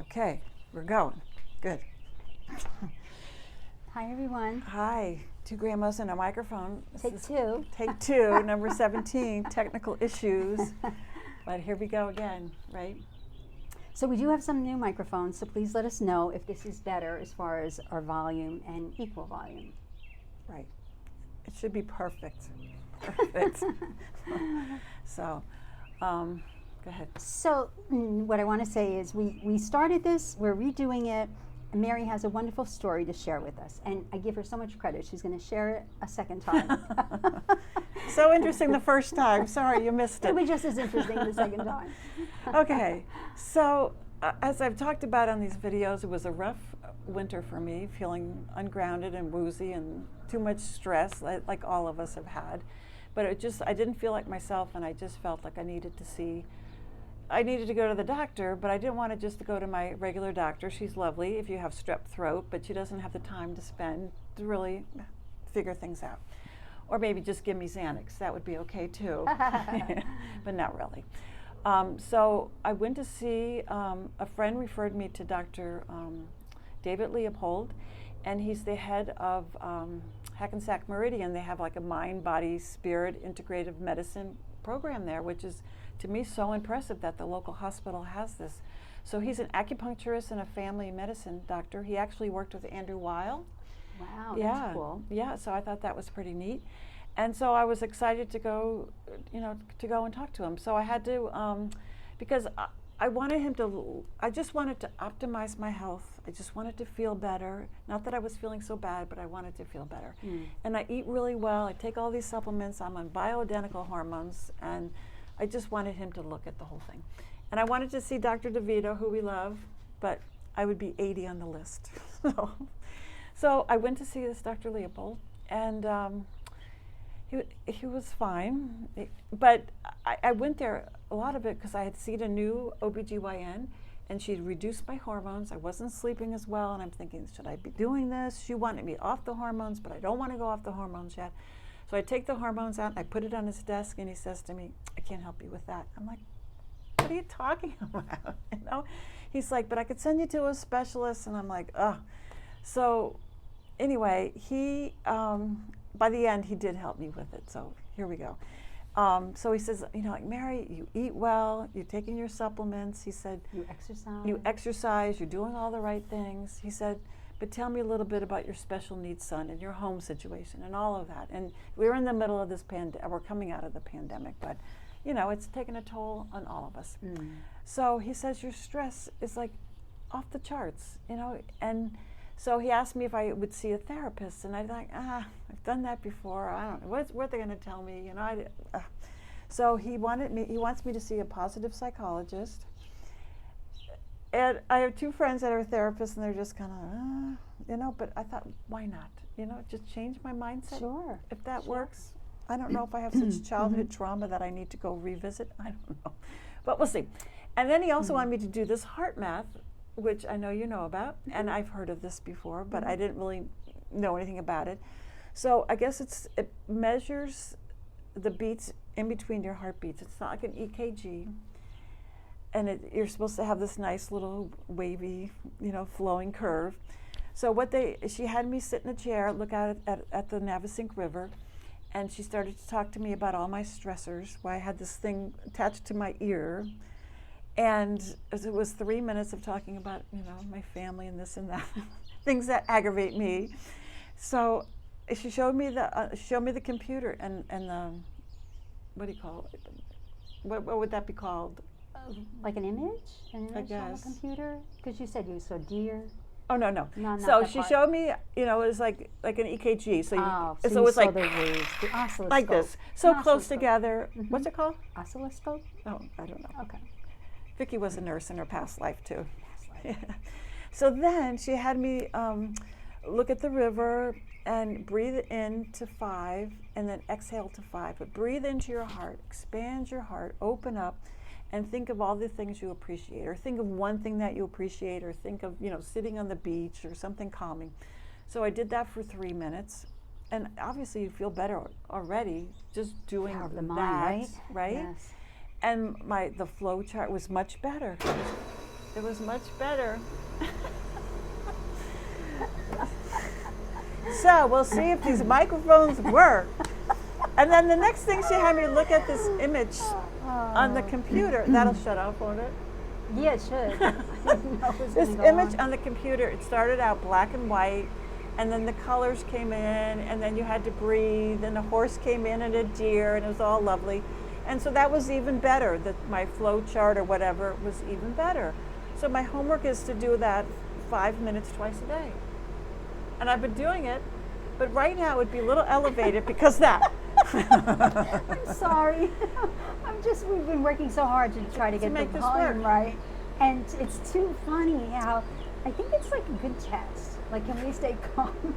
Okay, we're going. Good. Hi, everyone. Hi, two grandmas and a microphone. Take two. Take two, number 17, technical issues. But here we go again, right? So we do have some new microphones, so please let us know if this is better as far as our volume and equal volume. Right. It should be perfect. Perfect. So, go ahead. So what I want to say is we started this, we're redoing it, and Mary has a wonderful story to share with us. And I give her so much credit. She's going to share it a second time. So interesting the first time. Sorry, you missed it. It'll be just as interesting the second time. Okay, so as I've talked about on these videos, it was a rough winter for me, feeling ungrounded and woozy and too much stress, like all of us have had. But I didn't feel like myself, and I just felt like I needed to go to the doctor, but I didn't want to just go to my regular doctor. She's lovely if you have strep throat, but she doesn't have the time to spend to really figure things out. Or maybe just give me Xanax. That would be okay too, but not really. So I went to see, a friend referred me to Dr. David Leopold, and he's the head of Hackensack Meridian. They have like a mind, body, spirit integrative medicine program there, which is to me so impressive that the local hospital has this. So he's an acupuncturist and a family medicine doctor. He actually worked with Andrew Weil. Wow, Yeah, that's cool. yeah, so I thought that was pretty neat. And so I was excited to go, to go and talk to him. So I had to, because I just wanted to optimize my health. I just wanted to feel better. Not that I was feeling so bad, but I wanted to feel better. And I eat really well. I take all these supplements. I'm on bioidentical hormones. And I just wanted him to look at the whole thing. And I wanted to see Dr. DeVito, who we love, but I would be 80 on the list. So I went to see this Dr. Leopold, and he was fine. But I went there, a lot of it, because I had seen a new OBGYN, and she'd reduced my hormones. I wasn't sleeping as well, and I'm thinking, should I be doing this? She wanted me off the hormones, but I don't want to go off the hormones yet. So I take the hormones out, and I put it on his desk, and he says to me, I can't help you with that. I'm like, what are you talking about? He's like, but I could send you to a specialist. And I'm like, ugh. So anyway, he, by the end, he did help me with it. So here we go. So he says, like, Mary, you eat well, you're taking your supplements. He said, You exercise. You exercise, you're doing all the right things. He said, but tell me a little bit about your special needs son and your home situation and all of that. And we're in the middle of this we're coming out of the pandemic, but it's taken a toll on all of us. So he says, your stress is like off the charts, and so he asked me if I would see a therapist, and I thought, I've done that before. I don't know, what are they going to tell me, So he wants me to see a positive psychologist. And I have two friends that are therapists, and they're just kind of, but I thought, why not? Just change my mindset. Sure. If that works. I don't know if I have such childhood trauma that I need to go revisit. I don't know. But we'll see. And then he also wanted me to do this HeartMath, which I know you know about, and I've heard of this before, but I didn't really know anything about it. So I guess it measures the beats in between your heartbeats. It's not like an EKG. And you're supposed to have this nice little wavy, flowing curve. So she had me sit in a chair, look out at the Navesink River, and she started to talk to me about all my stressors, why I had this thing attached to my ear. And it was 3 minutes of talking about, my family and this and that, things that aggravate me. So she showed me the computer and the, what do you call it? What would that be called? Like an image? An image I on guess. the computer? Because you said you saw deer. Oh, no. Not So that she part. showed me, it was like an EKG. So So it you was saw like the waves, the oscilloscope. like this, so An close oscilloscope. together. What's it called? Oscilloscope? Oh, I don't know. Okay. Vicki was a nurse in her past life too. Past life. So then she had me look at the river and breathe in to 5 and then exhale to 5. But breathe into your heart, expand your heart, open up, and think of all the things you appreciate, or think of one thing that you appreciate, or think of, sitting on the beach or something calming. So I did that for 3 minutes, and obviously you feel better already just doing Power of the that, mind, right? Yes. And the flow chart was much better. It was much better. So we'll see if these microphones work. And then the next thing she had me look at this image on the computer. That'll shut off, won't it? Yeah, it should. I didn't know it was This gonna go image on the computer, it started out black and white, and then the colors came in, and then you had to breathe, and a horse came in and a deer, and it was all lovely. And so that was even better, that my flow chart or whatever was even better. So my homework is to do that 5 minutes twice a day. And I've been doing it, but right now it would be a little elevated because of that. I'm sorry. We've been working so hard to try to get make the this volume work. right. And it's too funny how I think it's like a good test. Like, can we stay calm?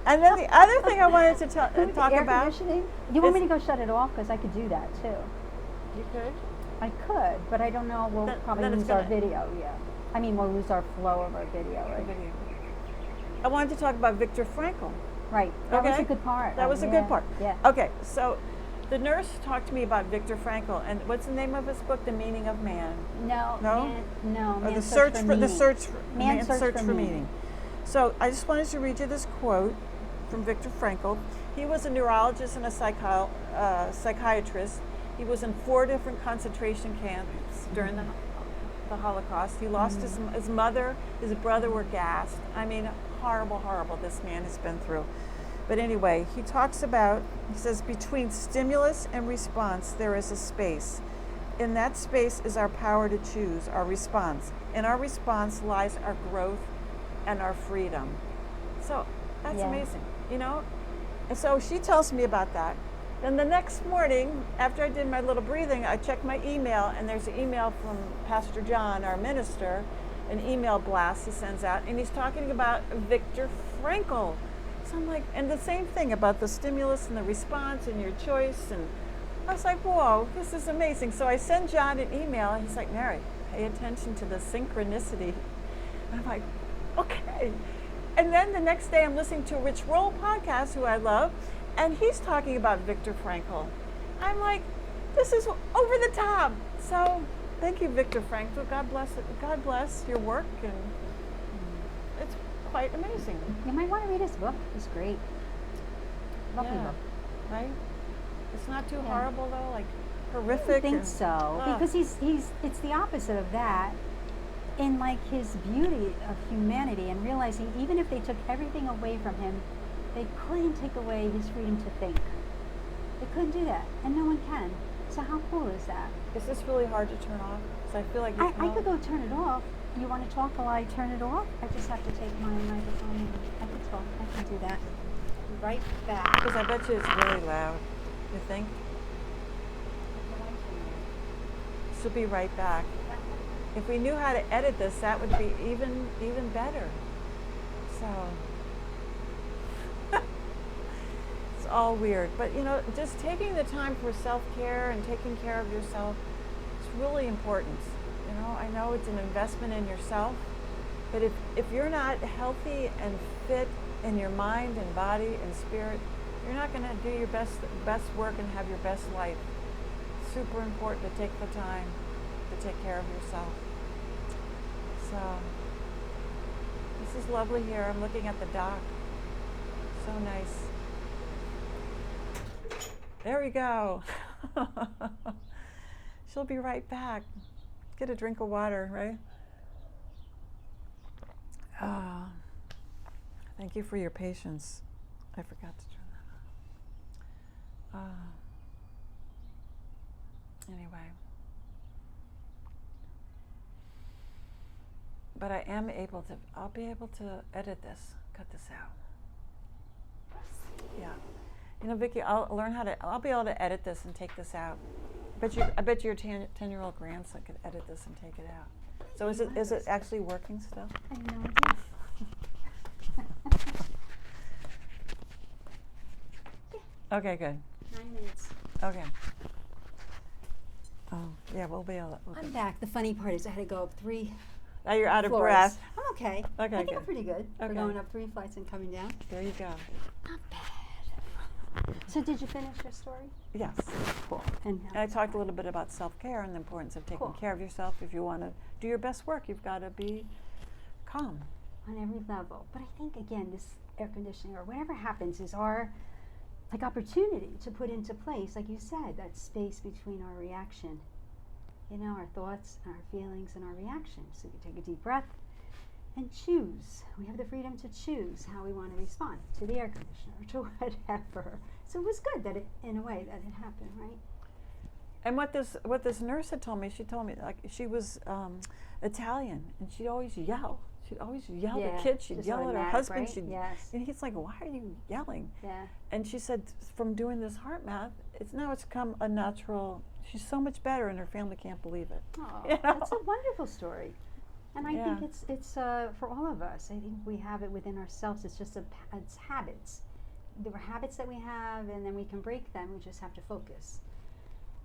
And then the other thing I wanted to With the talk air about. conditioning? You want me to go shut it off? Because I could do that too. You could? I could, but I don't know. We'll probably then it's lose our gonna- video. Yeah. I mean, we'll lose our flow of our video, right? Video. I wanted to talk about Viktor Frankel. Right. That was Okay. a good part. That was a Yeah, good part. Yeah. Okay, so the nurse talked to me about Viktor Frankel, and what's the name of his book? The Meaning of Man. No. No? No. Or Man's the search for meaning. Man's Search search for for Meaning. meaning. So I just wanted to read you this quote from Viktor Frankel. He was a neurologist and a psychiatrist. He was in 4 different concentration camps during the Holocaust. He lost his mother, his brother were gassed. I mean, horrible, horrible this man has been through. But anyway, he says, between stimulus and response, there is a space. In that space is our power to choose, our response. In our response lies our growth and our freedom. So that's amazing, you know? And so she tells me about that. Then the next morning, after I did my little breathing, I checked my email, and there's an email from Pastor John, our minister, an email blast he sends out, and he's talking about Viktor Frankel. So I'm like, and the same thing about the stimulus and the response and your choice. And I was like, whoa, this is amazing. So I send John an email, and he's like, Mary, pay attention to the synchronicity. And I'm like, okay. And then the next day I'm listening to a Rich Roll podcast, who I love, and he's talking about Viktor Frankel. I'm like, this is over the top. So thank you, Viktor Frankel. God bless it. God bless your work, and it's quite amazing. You might want to read his book. It's great. Lovely book. Right? It's not too Yeah. horrible though, like I horrific. think and- so, Ugh. because it's the opposite of that, in like his beauty of humanity and realizing even if they took everything away from him, they couldn't take away his freedom to think. They couldn't do that, and no one can. So how cool is that? Is this really hard to turn off? Because I feel like you I could go turn it off. You want to talk while I turn it off? I just have to take my microphone and I can talk. I can do that. Be right back. Because I bet you it's really loud. You think? She'll be right back. If we knew how to edit this, that would be even better. So it's all weird. But you know, just taking the time for self-care and taking care of yourself is really important. You know, I know it's an investment in yourself, but if you're not healthy and fit in your mind and body and spirit, you're not going to do your best work and have your best life. Super important to take the time to take care of yourself. So this is lovely here. I'm looking at the dock. So nice. There we go. She'll be right back. Get a drink of water, right? Thank you for your patience. I forgot to turn that on. Anyway. But I'll be able to edit this, cut this out. Yeah. You know, Vicki, I'll be able to edit this and take this out. I bet your 10-year-old grandson could edit this and take it out. So is it actually working still? I have no idea. Okay, good. 9 minutes. Okay. Oh, yeah, we'll be able to. I'm back. The funny part is I had to go up 3 Now you're out of floors. breath. I'm okay. Okay, I think good. I'm pretty good for Okay. going up 3 flights and coming down. There you go. Not bad. So did you finish your story? Yes. Cool. And And I talked a little bit about self-care and the importance of taking Cool. care of yourself. If you want to do your best work, you've got to be calm. on every level. But I think, again, this air conditioning or whatever happens is our opportunity to put into place, like you said, that space between our reaction, our thoughts, our feelings, and our reactions. So you take a deep breath and choose. We have the freedom to choose how we want to respond to the air conditioner, to whatever. So it was good that in a way, that it happened, right? And what this nurse had told me, she told me like she was Italian, and she'd always yell. She'd always yell at kids. She'd just yell at her automatic, husband. right? She'd, Yes. and he's like, "Why are you yelling?" Yeah. And she said, from doing this HeartMath, it's become a natural. She's so much better, and her family can't believe it. Oh, You know? that's a wonderful story. And I Yeah. think it's for all of us. I think we have it within ourselves. It's just it's habits. There are habits that we have, and then we can break them. We just have to focus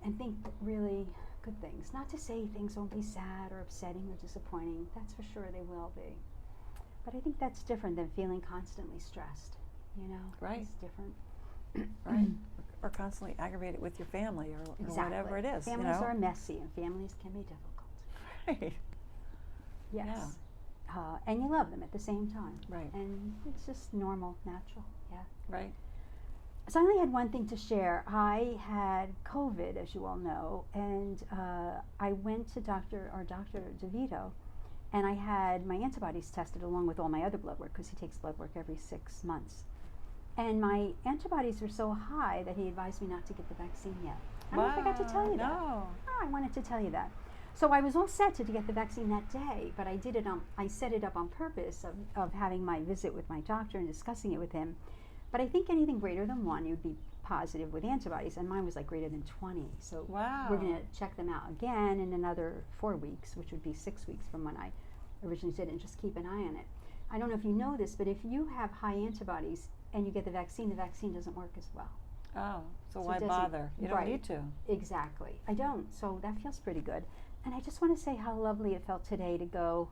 and think really good things. Not to say things won't be sad or upsetting or disappointing. That's for sure they will be. But I think that's different than feeling constantly stressed. Right. It's different. Right. Or constantly aggravated with your family or whatever it is. Families are messy, and families can be difficult. Right. Yes. And you love them at the same time. Right. And it's just normal, natural. Yeah. Right. So I only had one thing to share. I had COVID, as you all know, and I went to Dr. DeVito, and I had my antibodies tested along with all my other blood work, because he takes blood work every 6 months. And my antibodies were so high that he advised me not to get the vaccine yet. I don't know if I got to tell you that. No. Oh, I wanted to tell you that. So I was all set to get the vaccine that day, but I set it up on purpose of having my visit with my doctor and discussing it with him. But I think anything greater than 1, you'd be positive with antibodies, and mine was like greater than 20. So Wow. we're going to check them out again in another 4 weeks, which would be 6 weeks from when I originally did it, and just keep an eye on it. I don't know if you know this, but if you have high antibodies and you get the vaccine doesn't work as well. Oh, so So why it doesn't- bother? You don't right. need to. Exactly. I don't. So that feels pretty good. And I just want to say how lovely it felt today to go,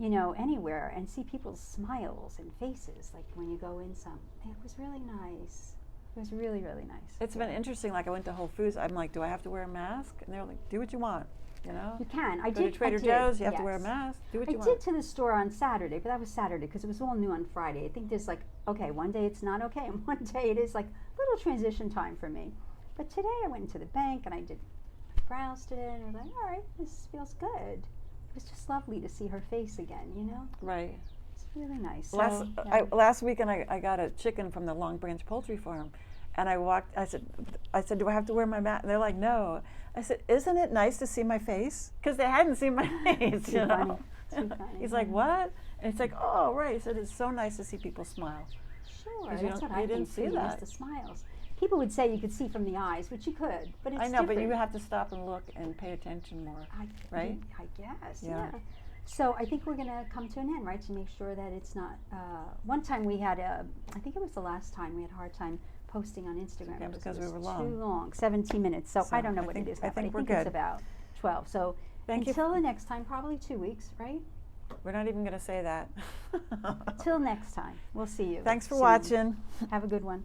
anywhere and see people's smiles and faces, like when you go in it was really nice. It was really, really nice. It's been interesting. Like I went to Whole Foods. I'm like, do I have to wear a mask? And they're like, do what you want. You can. Go to Trader Joe's. You have to wear a yes. mask. Do what I you did want. to the store on Saturday, but that was Saturday because it was all new on Friday. I think there's one day it's not okay, and one day it is like a little transition time for me. But today I went into the bank and I browsed it and I was like, all right, this feels good. It was just lovely to see her face again, Right. It's really nice. Last So, yeah. last weekend, I got a chicken from the Long Branch Poultry Farm, and I said, do I have to wear my mask? And they're like, no. I said, isn't it nice to see my face? Because they hadn't seen my face. Too funny. Too funny. He's like, what? And it's like, oh, right. He said, it's so nice to see people smile. Sure, 'Cause you that's don't- what I you didn't think see too. You that. missed the smiles. People would say you could see from the eyes, which you could, but it's I know, but different. you have to stop and look and pay attention more, right? I guess, Yeah. yeah. So I think we're going to come to an end, right, to make sure that it's not. One time we had I think it was the last time we had a hard time posting on Instagram Yeah, because we it were was long. too long, 17 minutes. So So I don't know I what think- it is I now, but I think we're think good. it's about 12. So Thank you. until the next time, probably 2 weeks, right? We're not even going to say that. Till next time, we'll see you. Thanks for soon. watching. Have a good one.